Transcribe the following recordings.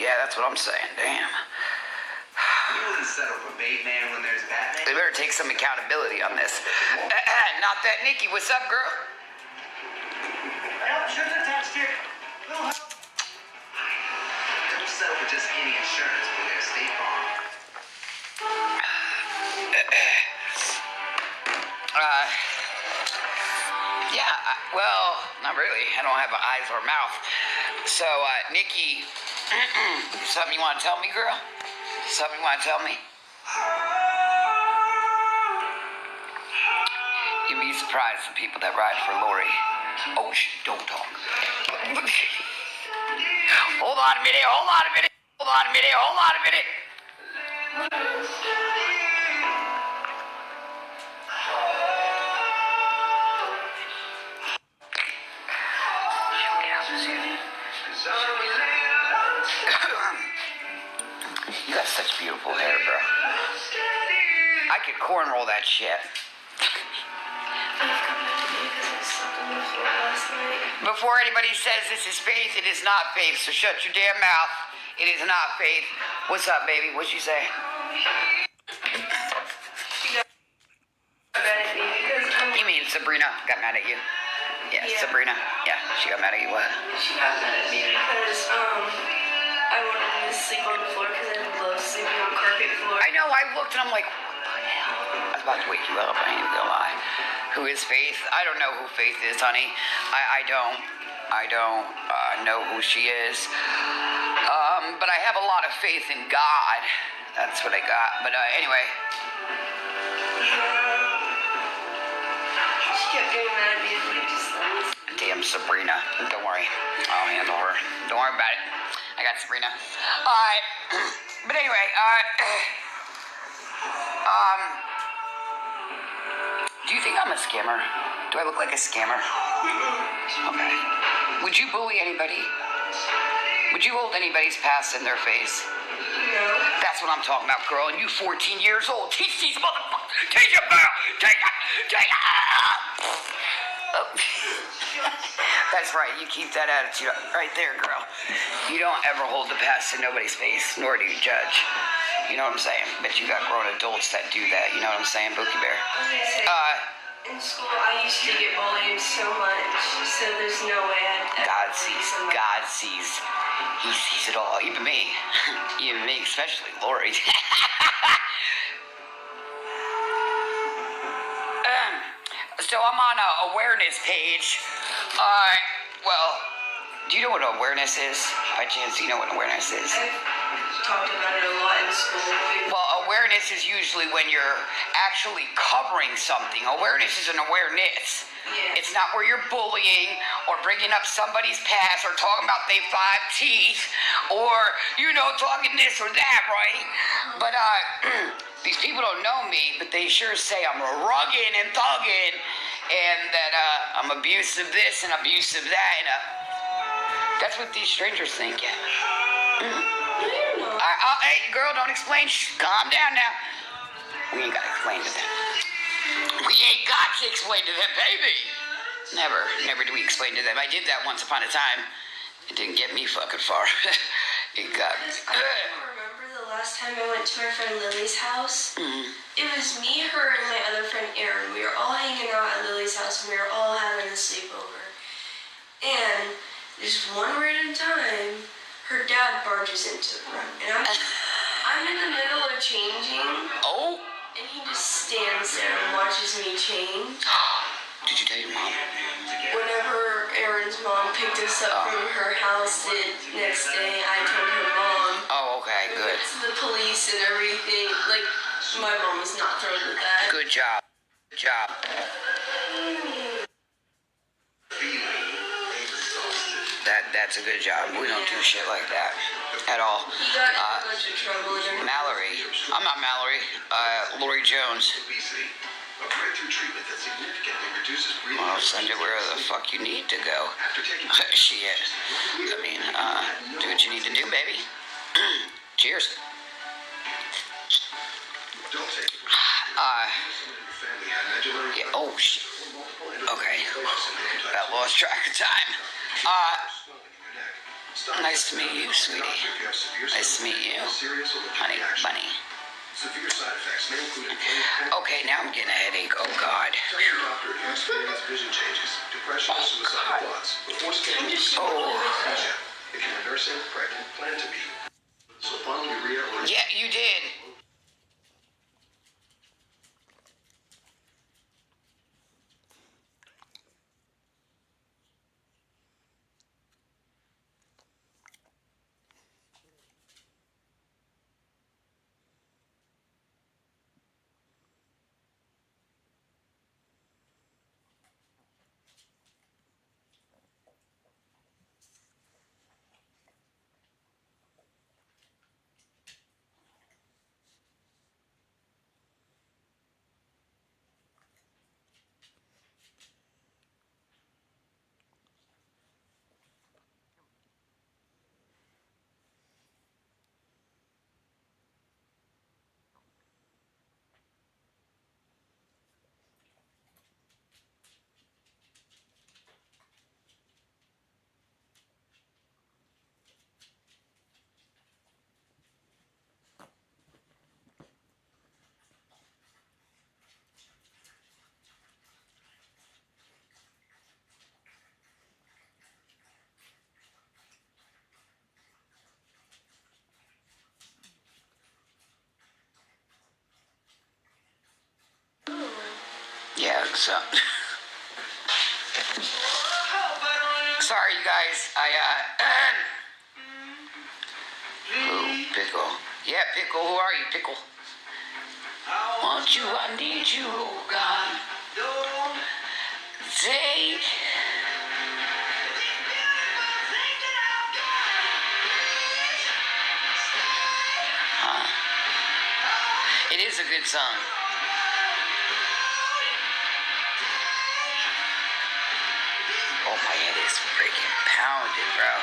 Yeah, that's what I'm saying. Damn. You wouldn't settle for bait man when there's Batman. They better take some accountability on this. Not that Nikki. What's up, girl? Shouldn't attached here. Don't settle for just any insurance when there's State Farm. Yeah, well, not really. I don't have eyes or mouth. So, Nikki, something you want to tell me, girl? Something you want to tell me? You'd be surprised the people that ride for Lori. Oh, don't talk. Hold on a minute, hold on a minute, hold on a minute, hold on a minute. You got such beautiful hair, bro. I could cornroll that shit. Before anybody says this is faith, it is not faith. So shut your damn mouth. It is not faith. What's up, baby? What'd you say? You mean Sabrina got mad at you? Yeah, Sabrina. Yeah, she got mad at you. What? She got mad at me because I wanted to sleep on the floor because I love sleeping on carpet floor. I know. I looked and I'm like, what the hell? I was about to wake you up. I ain't gonna lie. Who is Faith? I don't know who Faith is, honey. I don't know who she is. But I have a lot of faith in God. That's what I got. But anyway. She kept getting mad at me and I just Damn Sabrina. Don't worry. I'll handle her. Don't worry about it. I got Sabrina. But anyway, do you think I'm a scammer? Do I look like a scammer? Okay. Would you bully anybody? Would you hold anybody's past in their face? No. That's what I'm talking about, girl. And you 14 years old. Teach these motherfuckers. Teach them, girl. Take it. Oh. That's right. You keep that attitude right there, girl. You don't ever hold the past in nobody's face, nor do you judge. You know what I'm saying? But you got grown adults that do that. You know what I'm saying, Bookie Bear? In school, I used to get bullied so much, so there's no way I'd God sees. God sees. He sees it all. Even me. Even me, especially Lori. So I'm on a awareness page. Well, do you know what awareness is? By chance, do you know what awareness is? I've talked about it a lot in school. Well, awareness is usually when you're actually covering something. Awareness is an awareness. Yeah. It's not where you're bullying or bringing up somebody's past or talking about they 5 teeth or, talking this or that, right? But these people don't know me, but they sure say I'm rugged and thugging and that I'm abusive this and abusive that. And that's what these strangers think. Hey, girl, don't explain. Shh, calm down now. We ain't got to explain to them. We ain't got to explain to them, baby. Never do we explain to them. I did that once upon a time. It didn't get me fucking far. It got... I don't remember the last time I went to my friend Lily's house. Mm-hmm. It was me, her, and my other friend Erin. We were all hanging out at Lily's house, and we were all having a sleepover. And just one random time, her dad barges into the room, and I'm in the middle of changing. Oh? And he just stands there and watches me change. Did you tell your mom? Whenever Erin's mom picked us up from her house the next day, I told her mom. Oh, okay, good. To the police and everything. Like, my mom was not thrilled with that. Good job. Good job. That's a good job. We don't do shit like that at all. He got in a bunch of trouble and everything. Mallory. I'm not Mallory. Lori Jones. Well, send it where the fuck you need to go. Shit. I mean, do what you need to do, baby. Cheers. Yeah, oh, shit. Okay. Got lost track of time. Nice to meet you, sweetie. Nice to meet you, honey bunny. Severe side effects may include inflamed Okay, now I'm getting a headache. Oh, God. Tell your doctor if you experience vision changes, depression, or suicidal thoughts before scheduling vision. If you're nursing, pregnant, plan to be. So follow urea or... Yeah, you did. Yeah, so... Sorry, you guys. Ooh, Pickle. Yeah, Pickle. Who are you, Pickle? Want you, I need you, oh God. Take. It is a good song. Oh, my head is freaking pounded, bro.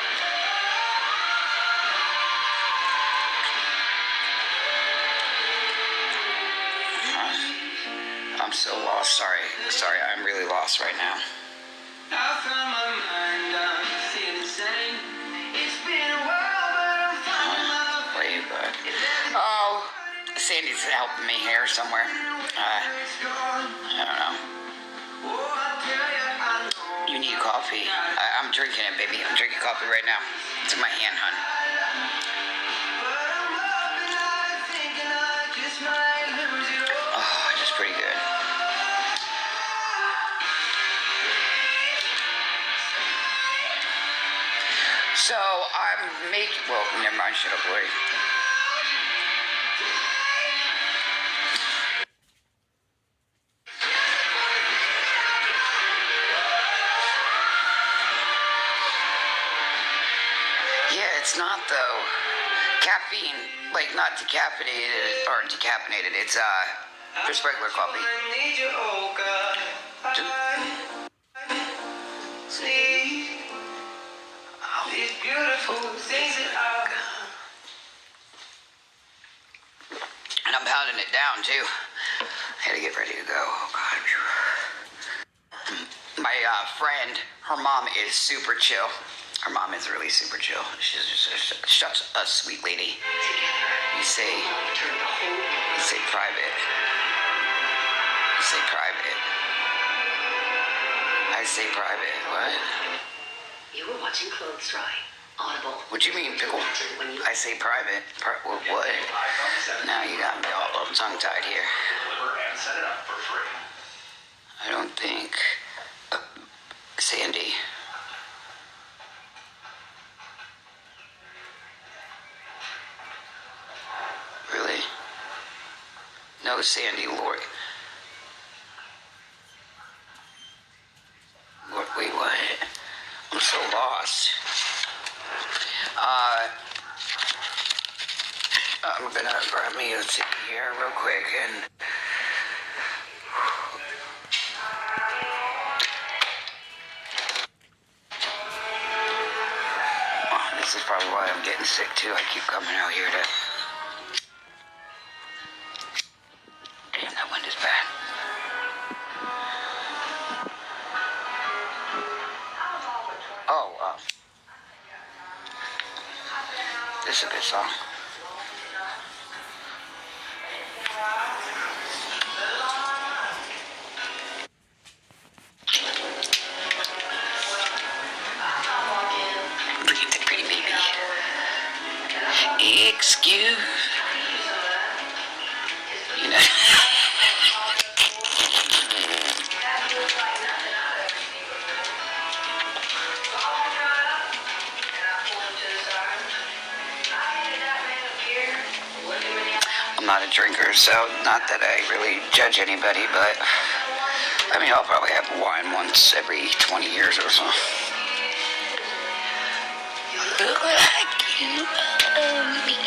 I'm so lost. Sorry, I'm really lost right now. Wait, but oh, Sandy's helping me here somewhere. I don't know. You need coffee? I'm drinking it, baby. I'm drinking coffee right now. It's in my hand, hon. Oh, it's pretty good. So I'm making. Well, never mind. Shut up, Lori. Yeah, it's not though. Caffeine, like not decaffeinated or decaffeinated. It's just regular coffee. And I'm pounding it down too. I had to get ready to go. Oh God. My friend, her mom is super chill. Her mom is really super chill. She's just such a sweet lady. You say private. You say private. I say private. What? You were watching clothes dry. Audible. What you mean, Pickle? I say private. What? Now you got me all tongue-tied here. I don't think... Sandy. Really? No, Sandy, Lori. Wait, what? I'm so lost. I'm gonna grab me a tea here real quick and... This is probably why I'm getting sick too. I keep coming out here to... Damn, that wind is bad. Oh, This is a good song. Look at the pretty baby. Excuse. You know. I'm not a drinker, so not that I really judge anybody, but I mean, I'll probably have wine once every 20 years or so. Look like you love me.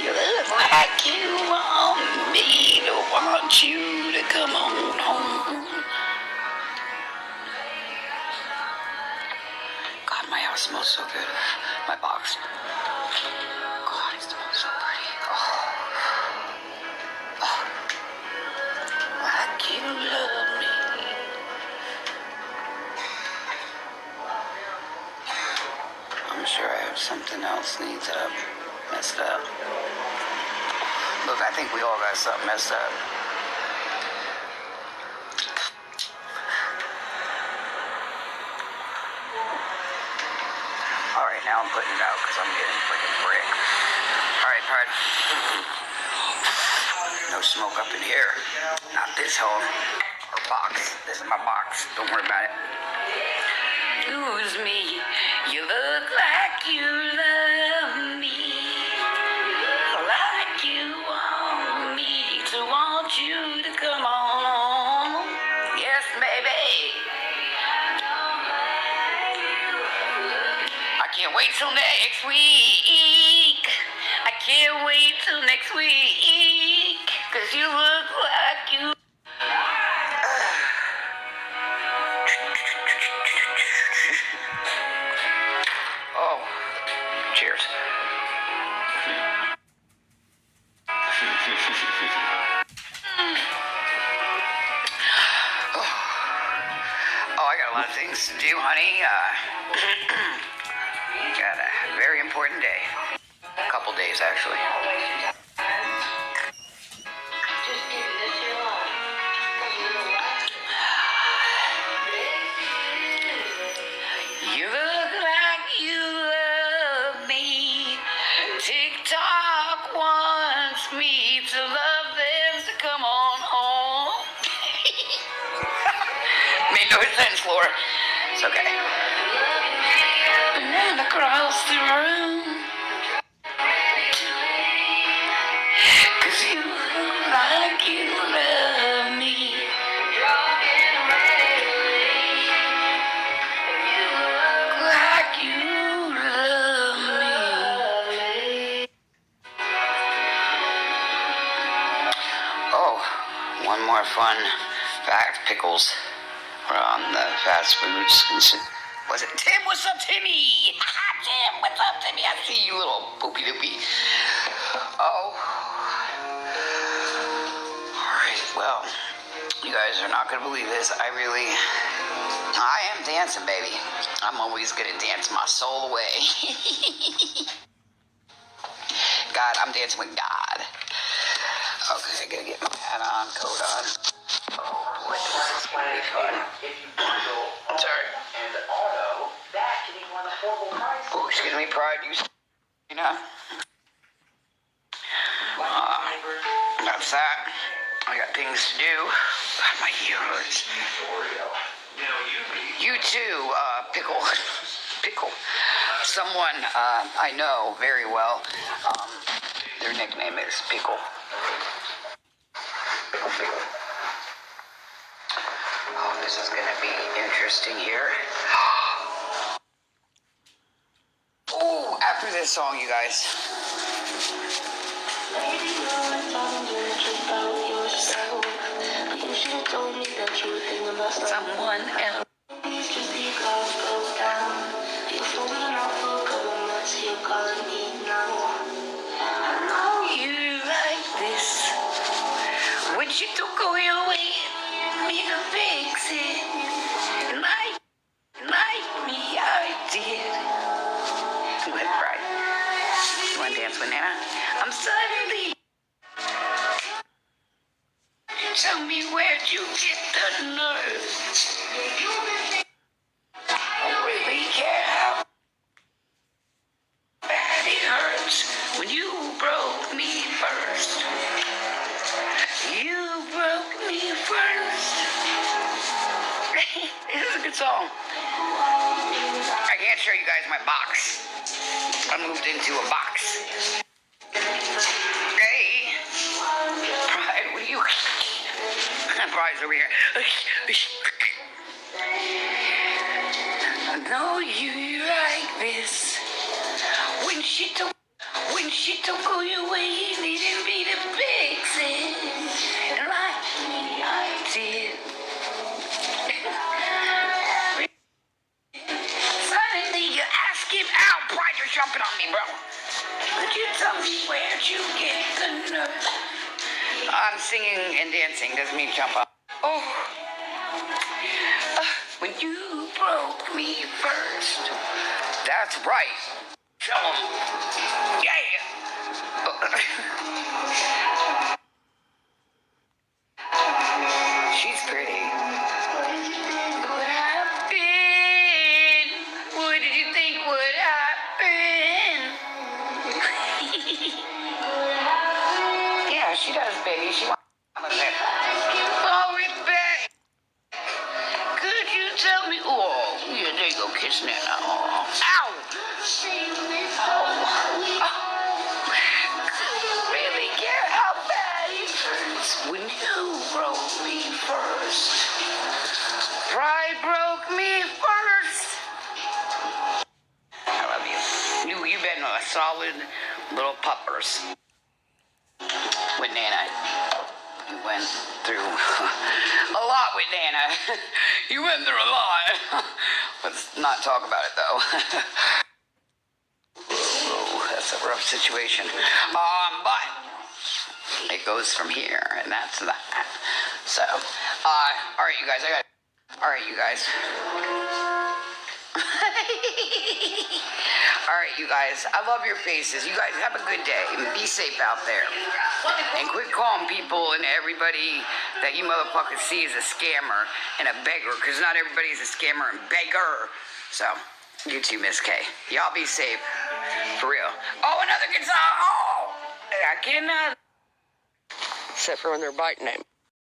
You look like you want me to want you to come on home. God, my house smells so good. My box. God, it smells so pretty. Oh. Like you love me. I'm sure I have something else needs that I've messed up. Look, I think we all got something messed up. Alright, now I'm putting it out because I'm getting freaking brick. Alright, Pard. No smoke up in here. Not this hole. Or box. This is my box. Don't worry about it. Excuse me. You look like you love me. Like you want me to want you to come on. Yes, baby. I can't wait till next week. I can't wait till next week. 'Cause you look like you. Oh, cheers. Oh, I got a lot of things to do, honey. Got a very important day. A couple days, actually. You look like you love me. TikTok wants me to love them to come on home. Made no sense, Laura. It's okay. And across the room. 'Cause you look like you love me. Like you love me. Oh, one more fun fact. Pickles were on the fast foods. Was it Tim? What's up, Timmy? Tim, what's up, Timmy? I see you, little poopy doopy. Oh. Alright, well, you guys are not going to believe this. I am dancing, baby. I'm always going to dance my soul away. God, I'm dancing with God. Okay, I got to get my hat on, coat on. Oh, boy, this is going to be fun. I'm sorry. Oh, excuse me, Pride. You know? That's that. I got things to do. God, my ear hurts. You too, Pickle. Pickle. Someone I know very well. Their nickname is Pickle. Pickle. Oh, this is gonna be interesting here. Oh, after this song, you guys. Someone else. I know you like this. When you took away me to fix it. Like me, I did. Went right. dance with Nana. I'm suddenly. Tell me where'd you get the nerve? I really care how bad it hurts when you broke me first. You broke me first. This is a good song. I can't show you guys my box. I moved into a box. Hey, Pride, what are you? Pride's over here. I know you like this. When she took you away, you needed me to fix it. Like me, I did. Suddenly you ask him out. Pride, you're jumping on me, bro. Could you tell me where'd you get the nerve? I'm singing and dancing doesn't mean jump up. Oh, when you broke me first. That's right. Tell him. Yeah. She's pretty. Would happen? What did you think would happen? Yeah, she does, baby. She wants it. Oh, it's back. Could you tell me? Oh, yeah, there you go, kiss Nana. Oh. Ow! Could you really care how bad it hurts when you broke me first? Pride broke me first. I love you. You've been a solid little puppers with Nana. You went through a lot with Nana. You went through a lot. Let's not talk about it, though. Oh, that's a rough situation. But it goes from here, and that's that. So, all right, you guys. All right, you guys. All right, you guys. I love your faces. You guys have a good day. Be safe out there. And quit calling people and everybody that you motherfuckers see as a scammer and a beggar, because not everybody is a scammer and beggar. So, you too, Miss K. Y'all be safe. For real. Oh, another good song. Oh, I cannot. Except for when they're biting him.